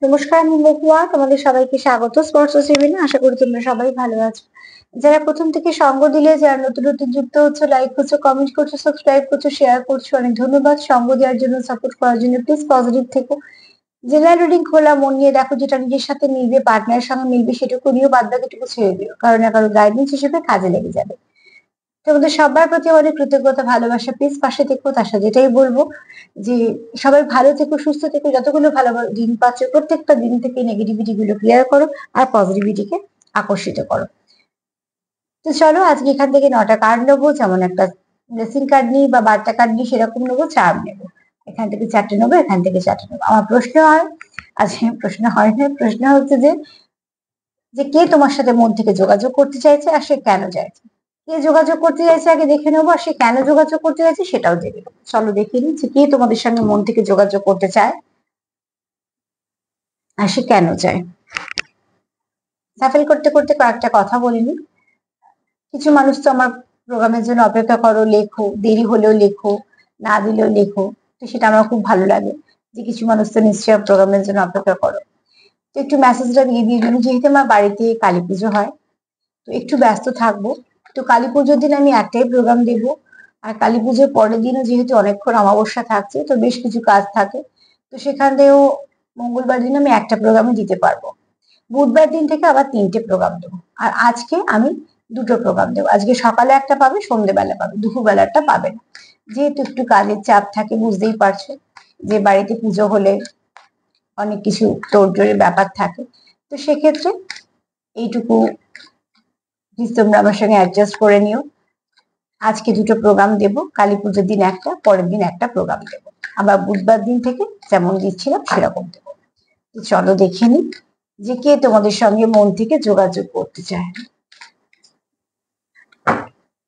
নমস্কার, আমি মহুয়া। তোমাদের সবাইকে স্বাগত স্পর্শ সেভেনে। আশা করি তোমরা সবাই ভালো আছো। যারা প্রথম থেকে সঙ্গ দিলে, যারা নতুন নতুন যুক্ত হচ্ছে, লাইক করছো, কমেন্ট করছো, সাবস্ক্রাইব করছো, শেয়ার করছো, অনেক ধন্যবাদ। সঙ্গ দেওয়ার জন্য, সাপোর্ট করার জন্য। প্লিজ পজিটিভ থেকো। জেনারেল রিডিং খোলা মন নিয়ে দেখো, যেটা নিজের সাথে মিলবে, পার্টনারের সঙ্গে মিলবে, সেটুকু নিয়েও বাদ বাকিটুকু ছেড়ে দিও, কারণ না কারো গাইডেন্স হিসেবে কাজে লেগে যাবে। তোমাদের সবার প্রতি অনেক কৃতজ্ঞতা, ভালোবাসা। প্লিজ পাশে থেকো। তার সাথে এটাই বলবো যে সবাই ভালো থেকো, সুস্থ থেকো। যতগুলো ভালো ভালো দিন পাচ্ছ, প্রত্যেকটা দিন থেকে নেগেটিভিটি গুলো ক্লিয়ার করো আর পজিটিভিটিকে আকর্ষিত করো। তো চলো, আজকে এখান থেকে 9টা কার্ড নেবো। যেমন একটা ব্লেসিং কার্ড নিই বা বার্তা কার্ড নিই, সেরকম নেবো। চার্ম নেবো। এখান থেকে 4টে নেবো, এখান থেকে 4টে নেবো। আমার প্রশ্ন হয়, আজকে প্রশ্ন হয় না, প্রশ্ন হচ্ছে যে যে কে তোমার সাথে মন থেকে যোগাযোগ করতে চাইছে আর সে কেন চাইছে। কে যোগাযোগ করতে চাইছে আগে দেখে নেবো, আর সে কেন যোগাযোগ করতে চাইছে সেটাও দেখে নেবো। চলো দেখে নিই যে কে তোমাদের সঙ্গে মন থেকে যোগাযোগ করতে চায় আর সে কেন চায়। সাফেল করতে করতে কয়েকটা কথা বলিনি। কিছু মানুষ তো আমার প্রোগ্রামের জন্য অপেক্ষা করো, লেখো, দেরি হলেও লেখো, না দিলেও লেখো। তো সেটা আমার খুব ভালো লাগে যে কিছু মানুষ তো নিশ্চয়ই প্রোগ্রামের জন্য অপেক্ষা করো। তো একটু মেসেজটা দিয়ে দিয়ে জন্য, যেহেতু আমার বাড়িতে কালী পুজো হয়, তো একটু ব্যস্ত থাকবো। তো কালী পুজোর দিন আমি একটাই প্রোগ্রাম দেব। আর কালী পুজোর পরের দিনও যেহেতু অনেকক্ষণ অমাবস্যা থাকছে, তো বেশ কিছু কাজ থাকে। তো সেখান থেকেও মঙ্গলবার দিন আমি একটা প্রোগ্রামে দিতে পারবো। বুধবার দিন থেকে আবার 3টে প্রোগ্রাম দেবো। আর আজকে আমি 2টো প্রোগ্রাম দেবো। আজকে সকালে একটা পাবে, সন্ধ্যেবেলা পাবে, দুপুরবেলাটা পাবে না। যেহেতু একটু কাজের চাপ থাকে, বুঝতেই পারছো যে বাড়িতে পুজো হলে অনেক কিছু তোড়জোড়ের ব্যাপার থাকে। তো সেক্ষেত্রে এইটুকু প্লিজ তোমরা আমার সঙ্গে অ্যাডজাস্ট করে নিও। আজকে 2টো প্রোগ্রাম দেব, কালী পুজোর দিন একটা, পরের দিন একটা প্রোগ্রাম দেব। আবার বুধবার দিন থেকে যেমন দিচ্ছিলাম সেরকম দেব। তো চলো দেখে নি যে কে তোমাদের সঙ্গে মন থেকে যোগাযোগ করতে চায়।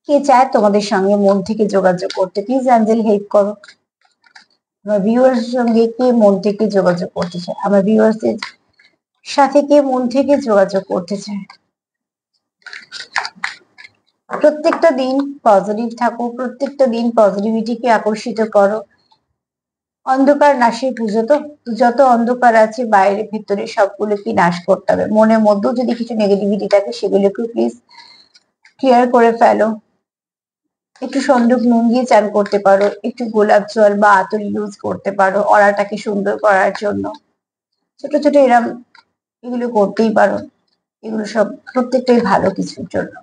কে চায় তোমাদের সঙ্গে মন থেকে যোগাযোগ করতে? প্লিজ অ্যাঞ্জেল হেল্প করো। আমার ভিউয়ার্স সঙ্গে কে মন থেকে যোগাযোগ করতে চায়, আমার ভিউয়ার্স এর সাথে কে মন থেকে যোগাযোগ করতে চায়। প্রত্যেকটা দিন পজিটিভ থাকো, প্রত্যেকটা দিন পজিটিভিটিকে আকর্ষিত করো। অন্ধকার নাশের পুজো তো, যত অন্ধকার আছে বাইরে ভেতরে সবগুলোকে নাশ করতে হবে। মনের মধ্যেও যদি কিছু নেগেটিভিটি থাকে সেগুলোকে প্লিজ ক্লিয়ার করে ফেলো। একটু সন্দুক নুন দিয়ে চান করতে পারো, একটু গোলাপ জল বা আতর ইউজ করতে পারো অরাটাকে সুন্দর করার জন্য। ছোট ছোট এরম এগুলো করতেই পারো। এগুলো সব প্রত্যেকটাই ভালো কিছুর জন্য।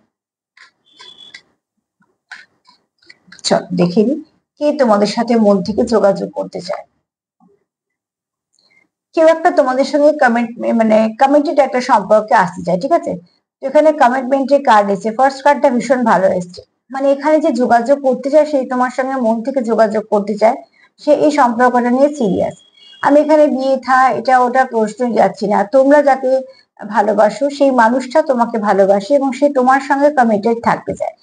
চল দেখে নি কে তোমাদের সাথে মন থেকে যোগাযোগ করতে চায়। কেউ একটা তোমাদের সঙ্গে কমিটেড একটা সম্পর্কে আসতে চায়, ঠিক আছে। তো এখানে কমিটমেন্টের কার্ড এসেছে। ফার্স্ট কার্ডটা ভীষণ ভালো এসছে। মানে এখানে যে যোগাযোগ করতে চায়, সেই তোমার সঙ্গে মন থেকে যোগাযোগ করতে চায়। সে এই সম্পর্কটা নিয়ে সিরিয়াস। আমি এখানে বিয়ে থা এটা ওটা প্রশ্নই যাচ্ছি না। তোমরা যাকে ভালোবাসো সেই মানুষটা তোমাকে ভালোবাসে এবং সে তোমার সঙ্গে কমিটেড থাকতে চায়।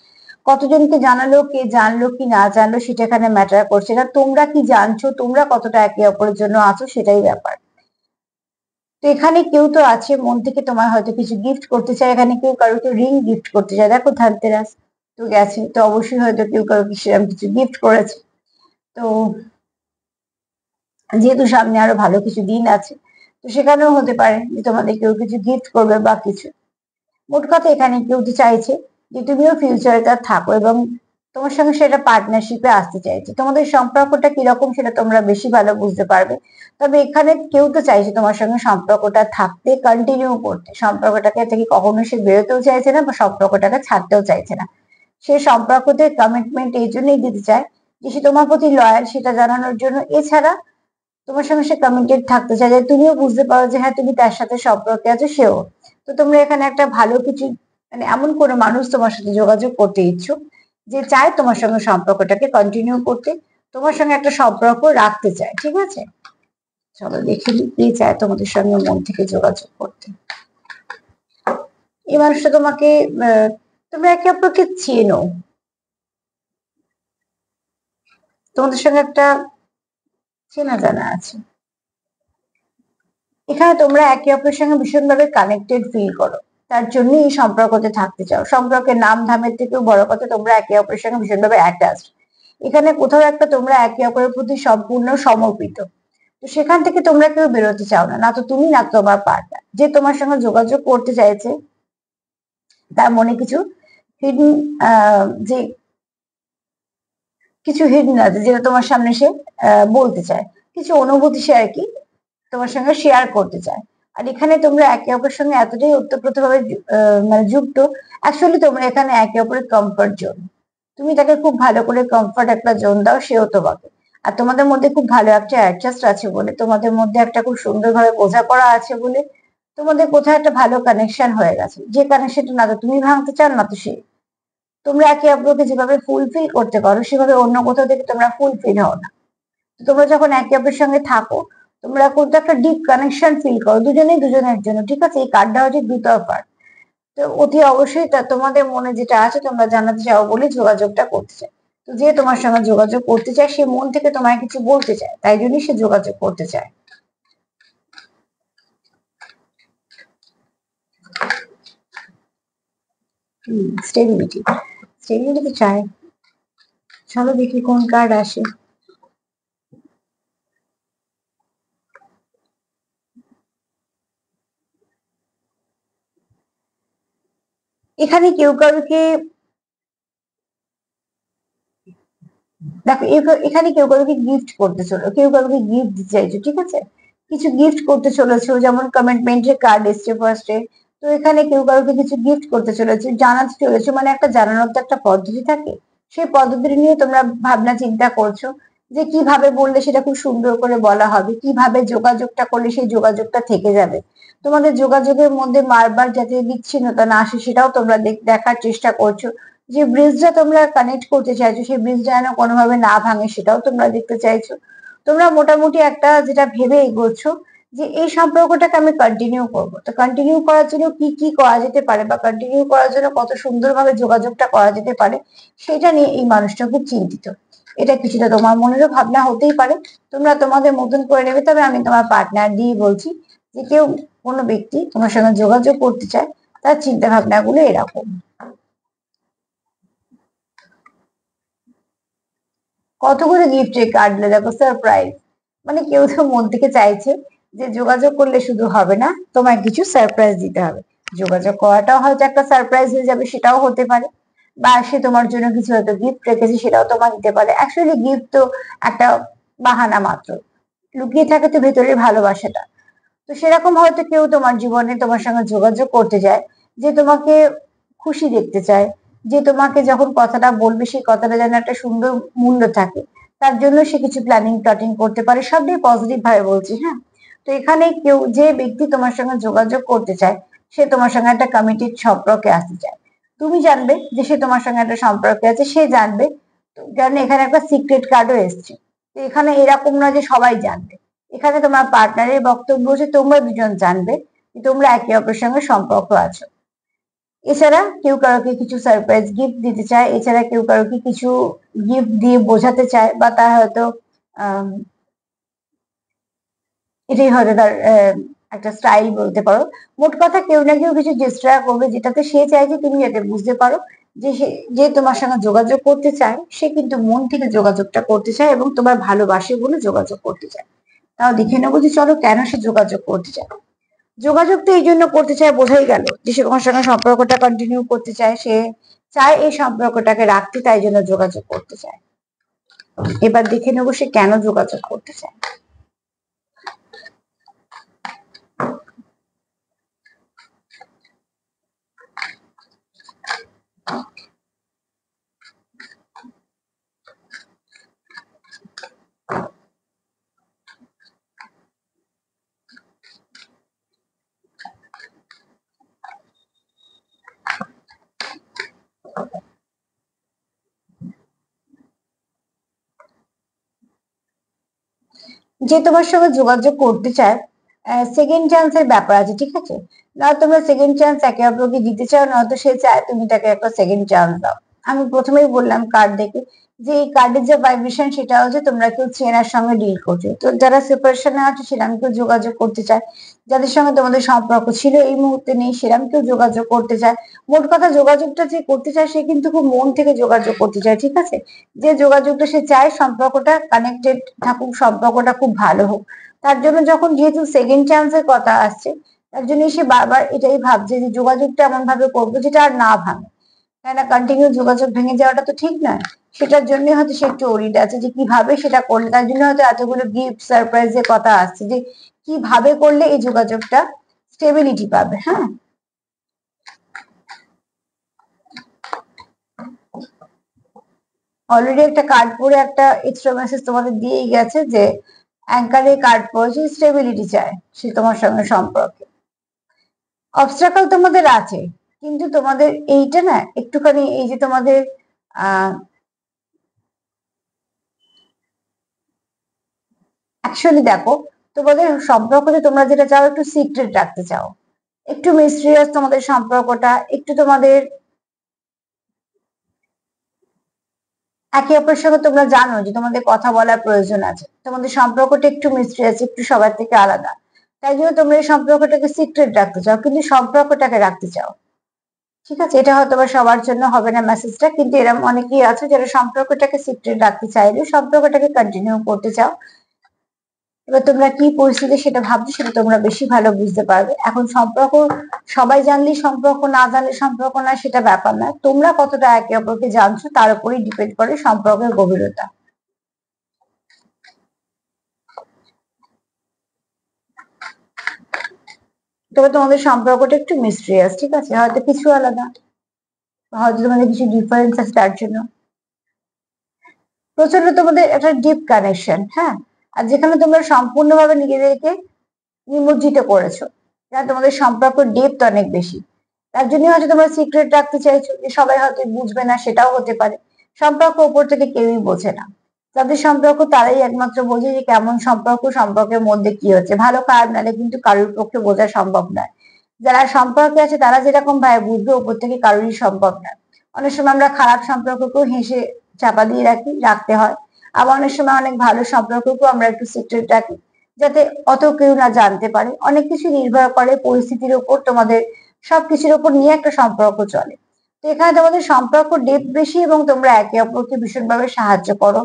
কতজনকে জানালো, কে জানলো কি না জানলো সেটা এখানে ম্যাটার করছে না। তোমরা কি জানছো, তোমরা কতটা একে অপরের জন্য আছো, সেটাই ব্যাপার। তো এখানে কেউ তো আছে মন থেকে তোমার হয়তো কিছু গিফট করতে চায়। এখানে কেউ কারোকে রিং গিফট করতে চায়। দেখো ধনতেরাস তো গেছে, তো অবশ্যই হয়তো কেউ কারোকে সেরকম কিছু গিফট করেছে। তো যেহেতু সামনে আরো ভালো কিছু দিন আছে, তো সেখানেও হতে পারে যে তোমাদের কেউ কিছু গিফট করবে বা কিছু। মোট কথা এখানে কেউ তো চাইছে যে তুমিও ফিউচারে তার থাকো এবং তোমার সঙ্গে সেটা পার্টনারশিপে আসতে চাইছে। তোমাদের সম্পর্কটা কিরকম সেটা তোমরা বেশি ভালো বুঝতে পারবে। তবে এখানে কেউ তো চাইছে তোমার সঙ্গে সম্পর্কটা থাকতে, কন্টিনিউ করতে। সম্পর্কটাকে থেকে কখনো সে বেরোতেও চাইছে না বা সম্পর্কটাকে ছাড়তেও চাইছে না। সে সম্পর্কতে কমিটমেন্ট এই জন্যই দিতে চায় যে সে তোমার প্রতি লয়াল, সেটা জানানোর জন্য। এছাড়া তোমার সঙ্গে সে কমিটেড থাকতে চায়, যে তুমিও বুঝতে পারো যে হ্যাঁ তুমি তার সাথে সম্পর্কে আছো, সেও। তো তোমরা এখানে একটা ভালো কিছু, এমন কোনো মানুষ তোমার সাথে যোগাযোগ করতে ইচ্ছুক যে চায় তোমার সঙ্গে সম্পর্কটাকে কন্টিনিউ করতে, তোমার সঙ্গে একটা সম্পর্ক রাখতে চায়, ঠিক আছে। চলো দেখে নিই কে চায় তোমাদের সঙ্গে মন থেকে যোগাযোগ করতে। এই মানুষটা তোমাকে, তোমরা একে অপরকে চেনো, তোমাদের সঙ্গে একটা চেনা জানা আছে। এখানে তোমরা একে অপরের সঙ্গে ভীষণভাবে কানেক্টেড ফিল করো, তার জন্য এই সম্পর্কতে থাকতে চাও। সম্পর্কের নাম ধামের থেকেও বড় কথা, তোমরা একে অপরের সঙ্গে ভীষণভাবে অ্যাটাচড। এখানে কোথাও একটা তোমরা একে অপরের প্রতি সম্পূর্ণ সমর্পিত। তো সেখান থেকে তোমরা কেউ বেরোতে চাও না, না তো তুমি না তোমার পার্টনার। যে তোমার সঙ্গে যোগাযোগ করতে চাইছে তার মনে কিছু হিডেন যে কিছু হিডেন আছে যেটা তোমার সামনে সে বলতে চায়, কিছু অনুভূতি সে আর কি তোমার সঙ্গে শেয়ার করতে চায়। আর এখানে তোমরা একে অপরের সঙ্গে এতটাই ওতপ্রোতভাবে মানে যুক্ত, অ্যাকচুয়ালি তোমরা এখানে একে অপরের কমফর্ট জোন। তুমি তাকে খুব ভালো করে কমফর্ট একটা জোন দাও, সেও তোমাকে। আর তোমাদের মধ্যে খুব ভালো একটা অ্যাডজাস্ট আছে বলে, তোমাদের মধ্যে একটা খুব সুন্দরভাবে বোঝাপড়া আছে বলে তোমাদের কোথাও একটা ভালো কানেকশন হয়ে গেছে, যে কানেকশনটা না তো তুমি ভাঙতে চাও না তো সে। তোমরা একে অপরকে যেভাবে ফুলফিল করতে পারো সেভাবে অন্য কোথাও থেকে তোমরা ফুলফিল হও না। তোমরা যখন একে অপরের সঙ্গে থাকো তোমরা কিন্তু একটা ডিপ কানেকশন ফিল করো দুজনেই দুজনের জন্য, ঠিক আছে? এই কার্ডটা হচ্ছে দুতরফার। তো অতি অবশ্যই তা তোমাদের মনে যেটা আছে তোমরা জানাতে চাও বলে যোগাযোগটা করতে চায়। তো যে তোমার সঙ্গে যোগাযোগ করতে চায় সে মন থেকে তোমায় কিছু বলতে চায়, তাই জন্যই সে যোগাযোগ করতে চায়। স্টেবিলিটি, স্টেবিলিটি চায়। চলো দেখি কোন কার্ড আসে। এখানে কেউ কাউকে দেখো, এখানে কেউ কাউকে গিফট করতে চলো, কেউ কাউকে গিফট দিতে চাইছো, ঠিক আছে? কিছু গিফট করতে চলেছো, যেমন কমিটমেন্টের কার্ড এসছে ফার্স্টে। তো এখানে কেউ কাউকে কিছু গিফট করতে চলেছো, জানাতে চলেছো, মানে একটা জানানোর তো একটা পদ্ধতি থাকে। সেই পদ্ধতি নিয়ে তোমরা ভাবনা চিন্তা করছো যে কিভাবে বললে সেটা খুব সুন্দর করে বলা হবে, কিভাবে যোগাযোগটা করলে সেই যোগাযোগটা থেকে যাবে। তোমাদের যোগাযোগের মধ্যে বারবার যাতে বিচ্ছিন্নতা না আসে সেটাও তোমরা দেখার চেষ্টা করছো। যে ব্রিজটা তোমরা কানেক্ট করতে চাইছো সেই ব্রিজটা যেন কোনোভাবে না ভাঙে সেটাও তোমরা দেখতে চাইছো। তোমরা মোটামুটি একটা যেটা ভেবে এগোচ্ছো যে এই সম্পর্কটাকে আমি কন্টিনিউ করবো, তো কন্টিনিউ করার জন্য কি কি করা যেতে পারে বা কন্টিনিউ করার জন্য কত সুন্দরভাবে যোগাযোগটা করা যেতে পারে সেটা নিয়ে এই মানুষটা খুব চিন্তিত। এটা কিছুটা তোমার মনেরও ভাবনা হতেই পারে, তোমরা তোমাদের মতন করে নেবে। তবে আমি তোমার পার্টনার দিয়ে বলছি যে কেউ কোনো ব্যক্তি তোমার সঙ্গে যোগাযোগ করতে চায়, তার চিন্তা ভাবনাগুলো এরকম। কতগুলো গিফটের কার্ড দেখো, সারপ্রাইজ। মানে কেউ তো মন থেকে চাইছে যে যোগাযোগ করলে শুধু হবে না, তোমায় কিছু সারপ্রাইজ দিতে হবে। যোগাযোগ করাটাও হয়তো একটা সারপ্রাইজ হয়ে যাবে, সেটাও হতে পারে। বা সে তোমার জন্য কিছু হয়তো গিফট রেখেছে, সেটাও তোমার দিতে পারে। অ্যাকচুয়ালি গিফট তো একটা বাহানা মাত্র, লুকিয়ে থাকে তো ভেতরের ভালোবাসাটা। তো সেরকম হয়তো কেউ তোমার জীবনে তোমার সঙ্গে যোগাযোগ করতে চায়, যে তোমাকে খুশি দেখতে চায়, যে তোমাকে যখন কথাটা বলবে সেই কথাটা যেন একটা সুন্দর মূল্য থাকে, তার জন্য সে কিছু প্ল্যানিং ট্যাটিং করতে পারে। সবটাই পজিটিভ ভাবে বলছি, হ্যাঁ? তো এখানে কেউ যে ব্যক্তি তোমার সঙ্গে যোগাযোগ করতে চায় সে তোমার সঙ্গে একটা কমিটেড সম্পর্কে আসতে চায়। তুমি জানবে যে সে তোমার সঙ্গে একটা সম্পর্কে আছে, সে জানবে। কারণ এখানে একটা সিক্রেট কার্ডও এসছে। তো এখানে এরকম না যে সবাই জানবে, এখানে তোমার পার্টনারের বক্তব্য হচ্ছে তোমরা দুজন জানবে যে তোমরা একে অপরের সঙ্গে সম্পর্ক আছো। এছাড়া কেউ কাউকে কিছু সারপ্রাইজ গিফট দিতে চায়, এছাড়া কেউ কাউকে কিছু গিফট দিয়ে বোঝাতে চায়, বা তার হয়তো আহ এটাই হয়তো তার একটা স্টাইল বলতে পারো। মোট কথা কেউ না কেউ কিছু চেষ্টা করবে যেটাতে সে চায় যে তুমি যাতে বুঝতে পারো যে সে যে তোমার সঙ্গে যোগাযোগ করতে চায় সে কিন্তু মন থেকে যোগাযোগটা করতে চায় এবং তোমার ভালোবাসে বলে যোগাযোগ করতে চায়। তাও দেখে নেবো যে চলো কেন সে যোগাযোগ করতে চায়। যোগাযোগ তো এই জন্য করতে চায়, বোঝাই গেল যে সে তোমার সঙ্গে সম্পর্কটা কন্টিনিউ করতে চায়, সে চায় এই সম্পর্কটাকে রাখতে, তাই জন্য যোগাযোগ করতে চায়। এবার দেখে নেবো সে কেন যোগাযোগ করতে চায়। যে তোমার সঙ্গে যোগাযোগ করতে চায় সেকেন্ড চান্সের ব্যাপার আছে, ঠিক আছে? না তোমরা সেকেন্ড চান্স একে অপরকে দিতে চাও, নয়তো সে চায় তুমি তাকে একটা সেকেন্ড চান্স দাও। আমি প্রথমেই বললাম কার্ড দেখে যে এই কার্ডের যে ভাইব্রেশন সেটা হচ্ছে তোমরা কেউ চেনার সঙ্গে ডিল করছো। তো যারা সেপারেশনে আছে সেরকম কেউ যোগাযোগ করতে চায়, যাদের সঙ্গে তোমাদের সম্পর্ক ছিল এই মুহূর্তে নেই সেরকম কেউ যোগাযোগ করতে চায়। মোট কথা যোগাযোগটা যে করতে চায় সে কিন্তু খুব মন থেকে যোগাযোগ করতে চায়, ঠিক আছে? যে যোগাযোগটা সে চায় সম্পর্কটা কানেক্টেড থাকুক, সম্পর্কটা খুব ভালো হোক। তার জন্য যখন যেহেতু সেকেন্ড চান্সের কথা আসছে তার জন্য সে বারবার এটাই ভাবছে যে যোগাযোগটা এমন ভাবে করবো যেটা আর না ভাঙে, তাই না? কন্টিনিউ যোগাযোগ ভেঙে যাওয়াটা তো ঠিক নয়। সেটার জন্য হয়তো সে একটু ওরিড আছে যে কিভাবে সেটা করলে, তার জন্য হয়তো এতগুলো গিফট সারপ্রাইজের কথা আসছে যে কিভাবে করলে এই যোগাযোগটা স্টেবিলিটি পাবে। হ্যাঁ, অলরেডি একটা কার্ড পরে একটা এক্সট্রা মেসেজ তোমাদের দিয়েই গেছে যে অ্যাঙ্কারে কার্ড পড়েছে, স্টেবিলিটি চায় সে তোমার সঙ্গে সম্পর্কে। অবস্ট্রাকল তোমাদের আছে, কিন্তু তোমাদের এইটা না একটুখানি এই যে তোমাদের অ্যাকচুয়ালি দেখো তোমাদের সম্পর্কতে তোমরা যেটা চাও একটু সিক্রেট রাখতে চাও, একটু মিস্ট্রিয়াস তোমাদের সম্পর্কটা, একটু তোমাদের একে অপরের সঙ্গে তোমরা জানো যে তোমাদের কথা বলার প্রয়োজন আছে, তোমাদের সম্পর্কটা একটু মিস্ট্রিয়াস, একটু সবার থেকে আলাদা। তাই জন্য তোমরা এই সম্পর্কটাকে সিক্রেট রাখতে চাও, কিন্তু সম্পর্কটাকে রাখতে চাও, ঠিক আছে? এটা হয়তো বা সবার জন্য হবে না মেসেজটা, কিন্তু এরকম অনেকেই আছে যারা সম্পর্কটাকে সিক্রেট রাখতে চাইলে সম্পর্কটাকে কন্টিনিউ করতে চাও। এবার তোমরা কি পরিস্থিতি সেটা ভাবছো সেটা তোমরা বেশি ভালো বুঝতে পারবে। এখন সম্পর্ক সবাই জানলেই সম্পর্ক, না জানলে সম্পর্ক না, সেটা ব্যাপার না। তোমরা কতটা একে অপরকে জানছো তার উপরেই ডিপেন্ড করে সম্পর্কের গভীরতা। তবে তোমাদের সম্পর্কটা একটু মিস্ট্রিয়াস, ঠিক আছে? হয়তো কিছু আলাদা, হয়তো তোমাদের কিছু ডিফারেন্স আছে তার জন্য। প্রচন্ড তোমাদের একটা ডিপ কানেকশন, হ্যাঁ। আর যেখানে তোমরা সম্পূর্ণভাবে নিজেদেরকে নিমজ্জিত করেছো, যা তোমাদের সম্পর্ক ডেপথ অনেক বেশি। তার জন্য হয়তো তোমরা সিক্রেট রাখতে চাইছো যে সবাই হয়তো বুঝবে না, সেটাও হতে পারে। সম্পর্ক উপর থেকে কেউই বোঝে না, যাদের সম্পর্ক তারাই একমাত্র বোঝে যে কেমন সম্পর্ক, সম্পর্কের মধ্যে কি হচ্ছে, ভালো খারাপ নালে কিন্তু কারোর পক্ষে বোঝা সম্ভব নয়। যারা সম্পর্কে আছে তারা যেরকম ভাবে বুঝবে উপর থেকে কারোরই সম্ভব নয়। অনেক সময় আমরা খারাপ সম্পর্ককেও হেসে চাপা দিয়ে রাখতে হয়, আবার অনেক সময় অনেক ভালো সম্পর্ককেও আমরা একটু সিক্রেট রাখি যাতে অত কেউ না জানতে পারে। অনেক কিছু নির্ভর করে পরিস্থিতির উপর, তোমাদের সবকিছুর উপর নিয়ে একটা সম্পর্ক চলে। তো এখানে তোমাদের সম্পর্ক ডেপথ বেশি এবং তোমরা একে অপরকে ভীষণভাবে সাহায্য করো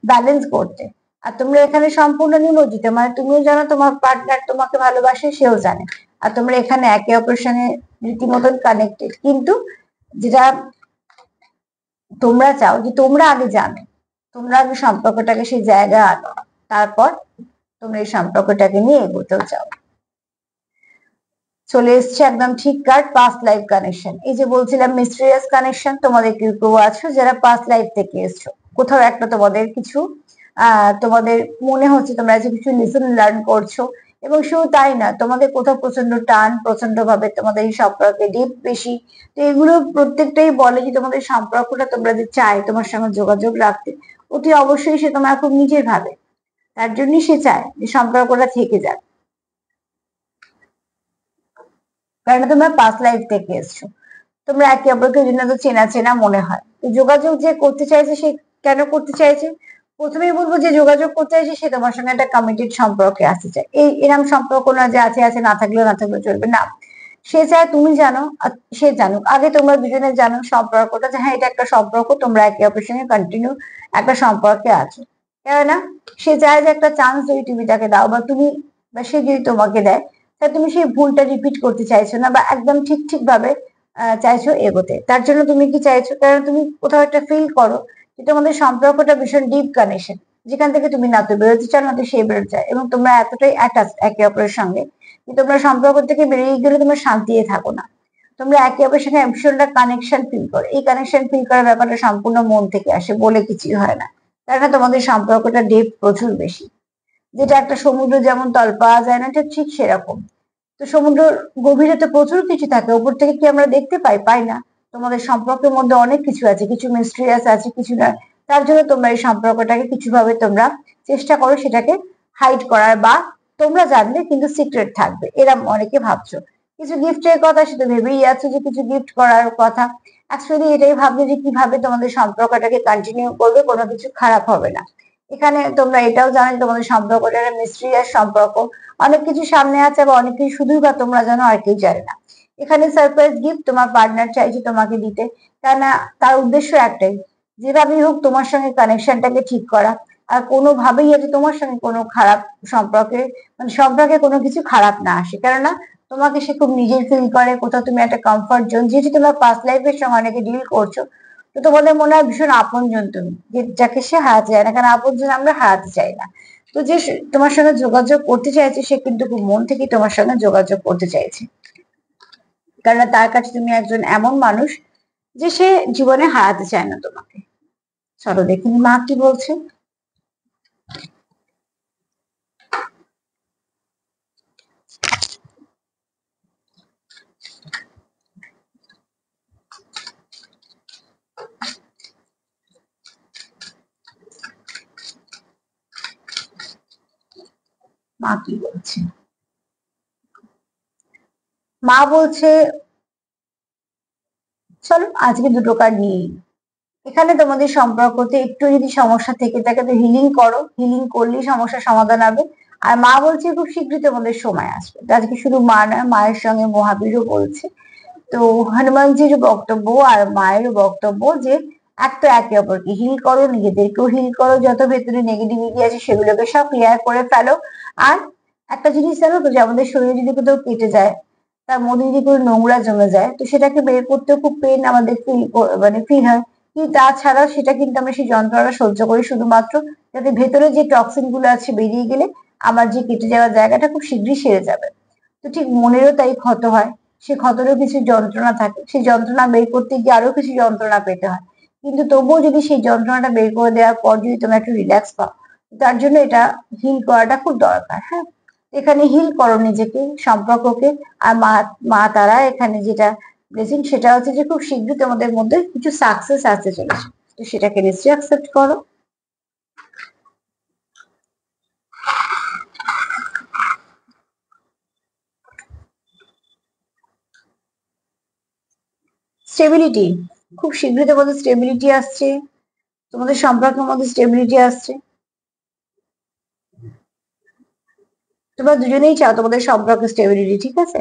ব্যালেন্স করতে। আর তোমরা এখানে সম্পূর্ণ নিমজ্জিত, মানে তুমিও জানো তোমার পার্টনার তোমাকে ভালোবাসে, সেও জানে। আর তোমরা এখানে একে অপরের সঙ্গে রীতিমতন কানেক্টেড, কিন্তু যেটা তোমরা চাও যে তোমরা আগে জানো, তোমরা আগে সম্পর্কটাকে সেই জায়গায় আনো, তারপর তোমরা এই সম্পর্কটাকে নিয়ে এগোতেও চাও। চলে এসছে একদম ঠিক কার্ড, পাস্ট লাইফ কানেকশন। এই যে বলছিলাম মিস্টেরিয়াস কানেকশন, তোমাদের কেউ কেউ আছো যারা পাস্ট লাইফ থেকে এসছো, কোথাও একটা তোমাদের কিছু তোমাদের মনে হচ্ছে তোমরা যে কিছু লেসন লার্ন করছো। এবং শুধু তাই না, তোমাদের কোথাও প্রচন্ড টান, প্রচন্ড ভাবে তোমাদের এই সম্পর্কে ডিপ বেশি। তো এগুলো প্রত্যেকটাই বলে যে তোমাদের সম্পর্কটা তোমরা যে চাই তোমার সঙ্গে যোগাযোগ রাখতে, অতি অবশ্যই সে তোমার খুব নিজের ভাবে, তার জন্যই সে চায় যে সম্পর্কটা থেকে যাক, কারণ তোমরা পাস্ট লাইফ থেকে এসছো। তোমরা একে অপরকে জন্য তো চেনা চেনা মনে হয়। তো যোগাযোগ যে করতে চাইছে সে কেন করতে চাইছে? প্রথমেই বলবো যে যোগাযোগ করতে চাইছে সে তোমার সঙ্গে একটা কমিটেড সম্পর্কে আসতে চায়। এই এরকম সম্পর্ক না যে আছে আছে, না থাকলেও না থাকলেও চলবে, না। সে চায় তুমি জানো আর সে জানুক, আগে তোমরা দুজনে জানো সম্পর্কটা যে হ্যাঁ এটা একটা সম্পর্ক, তোমরা একে অপরের সঙ্গে কন্টিনিউ একটা সম্পর্কে আছো। কেননা সে চায় যে একটা চান্স যদি তুমি তাকে দাও, বা তুমি বা সে যদি তোমাকে দেয়, তা তুমি সেই ভুলটা রিপিট করতে চাইছো না, বা একদম ঠিক ঠিক ভাবে চাইছো এগোতে। তার জন্য তুমি কি চাইছো? কারণ তুমি কোথাও একটা ফিল করো যে তোমাদের সম্পর্কটা ভীষণ ডিপ কানেকশন, যেখান থেকে তুমি না তো বেরোতে চাও না তো সে বেরোতে চায়, এবং তোমরা এতটাই অ্যাটাচ একে অপরের সঙ্গে যে তোমরা সম্পর্ক থেকে বেরিয়ে গেলে তোমরা শান্তিতে থাকো না। তোমরা একে অপরের সঙ্গে ভীষণটা কানেকশন ফিল করো। এই কানেকশন ফিল করার ব্যাপারটা সম্পূর্ণ মন থেকে আসে, বলে কিছুই হয় না। তাই না? তোমাদের সম্পর্কটা ডেপ প্রচুর বেশি। যেটা একটা সমুদ্র যেমন তল পাওয়া যায় না, ঠিক সেরকম। তো সমুদ্র গভীরে তো প্রচুর কিছু থাকে, উপর থেকে কি আমরা দেখতে পাই? পাই না। তোমাদের সম্পর্কের মধ্যে অনেক কিছু আছে, কিছু মিস্ট্রিয়াস আছে, কিছু না। তার জন্য তোমরা এই সম্পর্কটাকে কিছুভাবে তোমরা চেষ্টা করো সেটাকে হাইড করার, বা তোমরা জানলে কিন্তু সিক্রেট থাকবে, এরম অনেকে ভাবছো। কিছু গিফটের কথা, সে তো ভেবেই আছো যে কিছু গিফট করার কথা। অ্যাকচুয়ালি এটাই ভাববে যে কিভাবে তোমাদের সম্পর্কটাকে কন্টিনিউ করবে, কোনো কিছু খারাপ হবে না। এখানে তোমরা এটাও জানো যে তোমাদের সম্পর্কটা একটা মিস্ট্রিয়াস সম্পর্ক, অনেক কিছু সামনে আছে বা অনেক কিছু শুধুই বা তোমরা জানো, আর কেউ জানে না। এখানে সারপ্রাইজ গিফট তোমার পার্টনার চাইছে তোমাকে দিতে, কেননা তার উদ্দেশ্য একটাই, যেভাবেই হোক তোমার সঙ্গে কানেকশনটাকে ঠিক করা, আর কোনোভাবেই যাতে তোমার সঙ্গে কোনো খারাপ সম্পর্কে, মানে সম্পর্কে কোনো কিছু খারাপ না আসে। কেননা তোমাকে সে খুব নিজের ফিল করে, কোথাও তুমি একটা কমফর্ট জোন, যেহেতু তোমার পাস্ট লাইফের সঙ্গে অনেকে ডিল করছো, তো তোমাদের মনে হয় ভীষণ আপনজন তুমি, যে যাকে সে হারাতে চায় না, কারণ আপনজন আমরা হারাতে চাই না। তো যে তোমার সঙ্গে যোগাযোগ করতে চাইছে, সে কিন্তু খুব মন থেকে তোমার সঙ্গে যোগাযোগ করতে চাইছে, কেননা তার কাছে তুমি একজন এমন মানুষ যে সে জীবনে হারাতে চায় না তোমাকে। চলো দেখিনি মা কি বলছে। মা কি বলছে? মা বলছে, চলো আজকে দুটো কার্ড নিয়ে নিই। এখানে তোমাদের সম্পর্কতে একটু যদি সমস্যা থেকে থাকে তো হিলিং করো, হিলিং করলেই সমস্যার সমাধান হবে। আর মা বলছে খুব শীঘ্রই তোমাদের সময় আসবে। তো আজকে শুধু মা নয়, মায়ের সঙ্গে মহাবীরও বলছে। তো হনুমানজির বক্তব্য আর মায়ের বক্তব্য যে এক তো একে অপরকে হিল করো, নিজেদেরকেও হিল করো, যত ভেতরে নেগেটিভিটি আছে সেগুলোকে সব ক্লিয়ার করে ফেলো। আর একটা জিনিস জানো তো, যে আমাদের শরীরে যদি কোথাও কেটে যায়, তার মধ্যে যদি কোনো নোংরা জমে যায়, তো সেটাকে বের করতে খুব পেন আমাদের ফিল হয়। কিন্তু তাছাড়া সেটা কিন্তু আমরা সেই যন্ত্রণা সহ্য করি শুধুমাত্র যাতে ভেতরে যে টক্সিন গুলো আছে বেরিয়ে গেলে আমার যে কেটে যাওয়ার জায়গাটা খুব শীঘ্রই সেরে যাবে। তো ঠিক মনেরও তাই ক্ষত হয়, সে ক্ষতেরও কিছু যন্ত্রণা থাকে, সেই যন্ত্রণা বের করতে গিয়ে আরো কিছু যন্ত্রণা পেতে হয়। কিন্তু তবুও যদি সেই যন্ত্রণাটা বের করে দেওয়ার পর যদি তোমরা একটু রিল্যাক্স পাও, তার জন্য এটা হিল করাটা খুব দরকার। হ্যাঁ, এখানে হিল করো নিজেকে, সম্পর্ককে। আর মা মা তারা এখানে যেটা ব্লেসিং, সেটা হচ্ছে যে খুব শীঘ্রই তোমাদের মধ্যে কিছু সাকসেস আসতে চলেছে, তো সেটাকে নিশ্চয়ই অ্যাকসেপ্ট করো। স্টেবিলিটি, খুব শীঘ্রই তোমাদের স্টেবিলিটি আসছে, তোমাদের সম্পর্কের মধ্যে স্টেবিলিটি আসছে। তোমরা দুজনেই চাও তোমাদের সম্পর্কে স্টেবিলিটি, ঠিক আছে।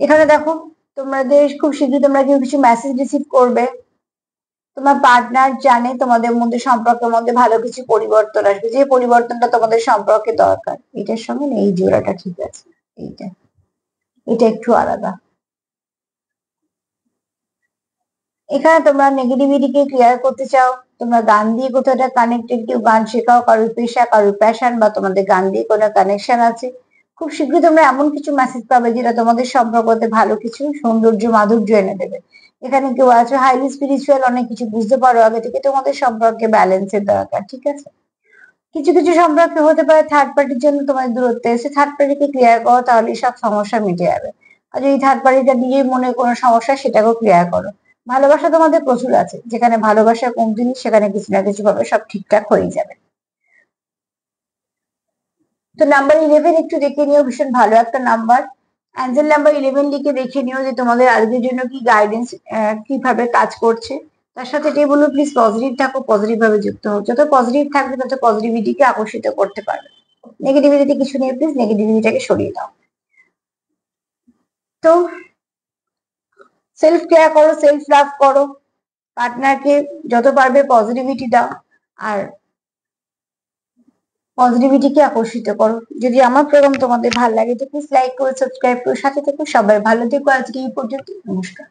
এখানে দেখো, তোমাদের খুব শীঘ্রই তোমরা কেউ কিছু মেসেজ রিসিভ করবে। তোমার পার্টনার জানে তোমাদের মধ্যে সম্পর্কের মধ্যে ভালো কিছু পরিবর্তন আসবে, যে পরিবর্তনটা তোমাদের সম্পর্কে দরকার। এটার সঙ্গে না এই জোড়াটা ঠিক আছে, এইটা, এটা একটু আলাদা। এখানে তোমরা নেগেটিভিটিকে ক্লিয়ার করতে চাও, তোমরা গান দিয়ে কোথাও একটা কানেক্টেড, কেউ গান শেখাও, কারোর পেশা, কারোর প্যাশন, বা তোমাদের গান দিয়ে কোনো কানেকশন আছে। খুব শীঘ্রই তোমরা এমন কিছু মেসেজ পাবে যেটা তোমাদের সম্পর্কতে ভালো কিছু সৌন্দর্য মাধুর্য এনে দেবে। এখানে কেউ আছো হাইলি স্পিরিচুয়াল, অনেক কিছু বুঝতে পারো আগে থেকে, তোমাদের সম্পর্কে ব্যালেন্সের দরকার, ঠিক আছে। কিছু কিছু সম্পর্কে হতে পারে থার্ড পার্টির জন্য তোমার দূরত্ব এসে, থার্ড পার্টিকে ক্লিয়ার করো, তাহলে সব সমস্যা মিটে যাবে। আর যদি থার্ড পার্টিটা নিজের মনে কোনো সমস্যা, সেটাকেও ক্লিয়ার করো। ভালোবাসা তোমাদের প্রচুর আছে, যেখানে ভালোবাসা কম জিনিস সেখানে কিছু না কিছু ভাবে সব ঠিকঠাক হয়ে যাবে। তো নাম্বার 11 একটু দেখে নিও, ভীষণ ভালো একটা নাম্বার। অ্যাঞ্জেল নাম্বার 11 লিখে দেখে নিও যে তোমাদের আজকের জন্য কি গাইডেন্স কিভাবে কাজ করছে। তার সাথে এটাই বলবো, প্লিজ পজিটিভ থাকো, পজিটিভ ভাবে যুক্ত হও, যত পজিটিভ থাকবে তত পজিটিভিটিকে আকর্ষিত করতে পারবে। নেগেটিভিটি কিছু নেই, প্লিজ নেগেটিভিটিটাকে সরিয়ে দাও। তো সেলফ কেয়ার করো, সেলফ লাভ করো, পার্টনারকে যত পারবে পজিটিভিটি দাও, আর পজিটিভিটিকে আকর্ষিত করো। যদি আমার প্রোগ্রাম তোমাদের ভালো লাগে তো প্লিজ লাইক করো, সাবস্ক্রাইব করো, সাথে থেকো। সবাই ভালো থেকো, আজকে এই পর্যন্ত, নমস্কার।